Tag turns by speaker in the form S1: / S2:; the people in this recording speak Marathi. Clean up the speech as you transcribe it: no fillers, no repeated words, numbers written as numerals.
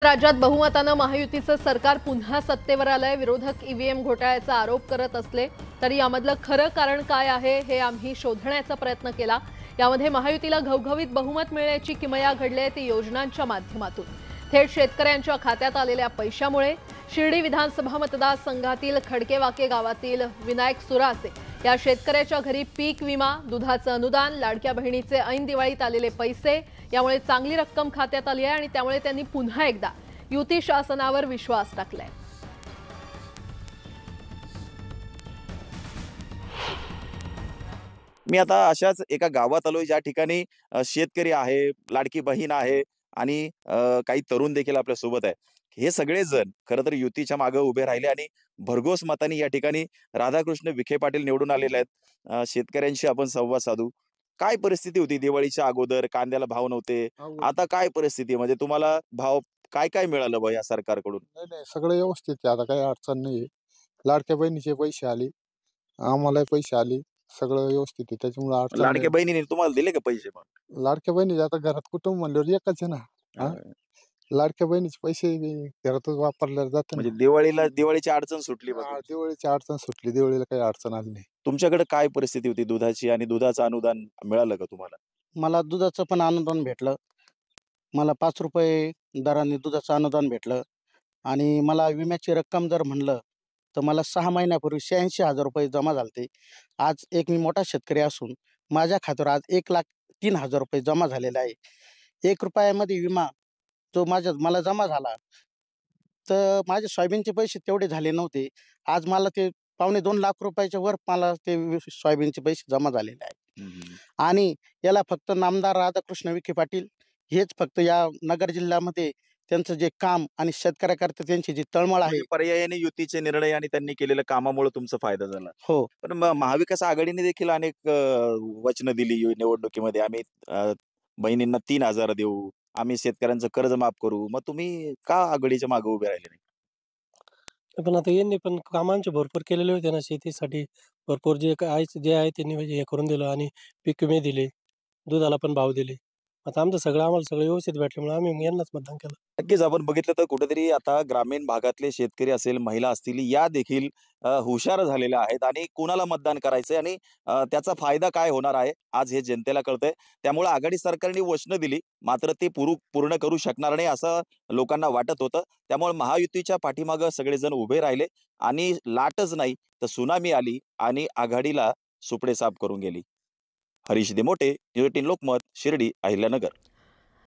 S1: राज्यात बहुमतानं महायुतीचं सरकार पुन्हा सत्तेवर आलंय। विरोधक ईव्हीएम घोटाळ्याचा आरोप करत असले तरी यामधलं खरं कारण काय आहे हे आम्ही शोधण्याचा प्रयत्न केला। यामध्ये महायुतीला घवघवीत बहुमत मिळण्याची किमया घडली ती योजनांच्या माध्यमातून। थेट शेतकऱ्यांच्या खात्यात आलेल्या पैशामुळे शिर्डी विधानसभा मतदारसंघातील खडकेवाके गावातील विनायक सुरासे या शेतकऱ्याच्या घरी पीक विमा, दुधाचं अनुदान, लाडक्या बहिणीचे ऐन दिवाळीत आलेले पैसे यामुळे चांगली रक्कम खात्यात आली आहे आणि त्यामुळे त्यांनी पुन्हा एकदा युती शासनावर विश्वास टाकलाय।
S2: मी आता अशाच एका गावात आलोय ज्या ठिकाणी शेतकरी आहे, लाडकी बहीण आहे आणि काही तरुण देखील आपल्या सोबत आहे। हे सगळे जण खरं तर युतीच्या मागे उभे राहिले आणि भरघोस मतांनी या ठिकाणी राधाकृष्ण विखे पाटील निवडून आलेले आहेत। शेतकऱ्यांशी आपण संवाद साधू। काय परिस्थिती होती दिवाळीच्या अगोदर? कांद्याला भाव नव्हते, आता काय परिस्थिती आहे? म्हणजे तुम्हाला भाव काय मिळालं बा या सरकारकडून?
S3: नाही, नाही. सगळं व्यवस्थित आहे. आता काही अडचण नाहीये. लाडक्या बहिणीचे पैसे आले, आम्हालाही पैसे आले. सगळं व्यवस्थित आहे. त्याच्यामुळे अडचण नाही.
S2: लाडक्या बहिणीने तुम्हाला दिले का पैसे मग?
S3: लाडक्या बहिणीचे आता घरात कुटुंब म्हणल्यावर एकच आहे ना. हां.
S2: अ,
S3: लाडक्या बहिणीचे पैसे बी घरातच वापरले जातात
S2: म्हणजे
S3: ना.
S2: दिवाळीची अडचण सुटली बा तुमची.
S3: दिवाळीची अडचण सुटली. दिवाळीला काही अडचण आली नाही.
S2: तुमच्याकडे काय परिस्थिती होती दुधाची आणि दुधाचं अनुदान मिळालं का तुम्हाला?
S4: मला दुधाचं पण अनुदान भेटलं. मला ₹5 दराने दुधाचं अनुदान भेटलं आणि मला विम्याची रक्कम जर म्हणलं, तर मला 6 महिन्यापूर्वी ₹86,000 जमा झालते. आज एक मी मोठा शेतकरी असून माझ्या खात्यावर आज ₹1,03,000 जमा झालेले आहे. ₹1 मध्ये विमा जो मला जमा झाला, तर माझे सोयाबीनचे पैसे तेवढे झाले नव्हते. आज मला ते पावणे ₹2,00,000 वर मला ते सोयाबीनचे पैसे जमा झालेले आहेत.
S2: हं, हं.
S4: आणि याला फक्त नामदार राधाकृष्ण विखे पाटील हेच फक्त या नगर जिल्ह्यामध्ये त्यांचं जे काम आणि शेतकऱ्याकरता त्यांची जी तळमळ आहे.
S2: म्हणजे पर्यायाने युतीचे निर्णय आणि त्यांनी केलेल्या कामामुळे तुमचा फायदा झाला.
S4: हो.
S2: पण महाविकास आघाडीने देखील अनेक वचनं दिली निवडणुकीमध्ये. आम्ही बहिणींना 3,000 देऊ, आम्ही शेतकऱ्यांचं कर्ज माफ करू. मग तुम्ही का आघाडीच्या मागे उभे राहिले नाही?
S5: पण आता यांनी पण काम आमचे भरपूर केलेले होते ना शेतीसाठी. भरपूर जे आहे त्यांनी म्हणजे हे करून दिलं आणि पीक विमे दिले, दुधाला पण भाव दिले. आता आम्हाला सगळं व्यवस्थित भेटल्यामुळे आम्ही मग यांनाच मतदान केलं.
S2: नक्कीच आपण बघितलं तर कुठेतरी आता ग्रामीण भागातले शेतकरी असेल, महिला असतील, या देखील हुशार झालेल्या आहेत आणि कोणाला मतदान करायचंय आणि त्याचा फायदा काय होणार आहे, आज हे जनतेला कळतंय. त्यामुळे आघाडी सरकारने वचनं दिली, मात्र ते पूर्ण करू शकणार नाही असं लोकांना वाटत होतं. त्यामुळे महायुतीच्या पाठीमागं सगळेजण उभे राहिले आणि लाटच नाही तर सुनामी आली आणि आघाडीला सुपडे साफ करून गेली. हरीश देमोटे, न्यूज 18 लोकमत, शिर्डी, अहिल्यानगर.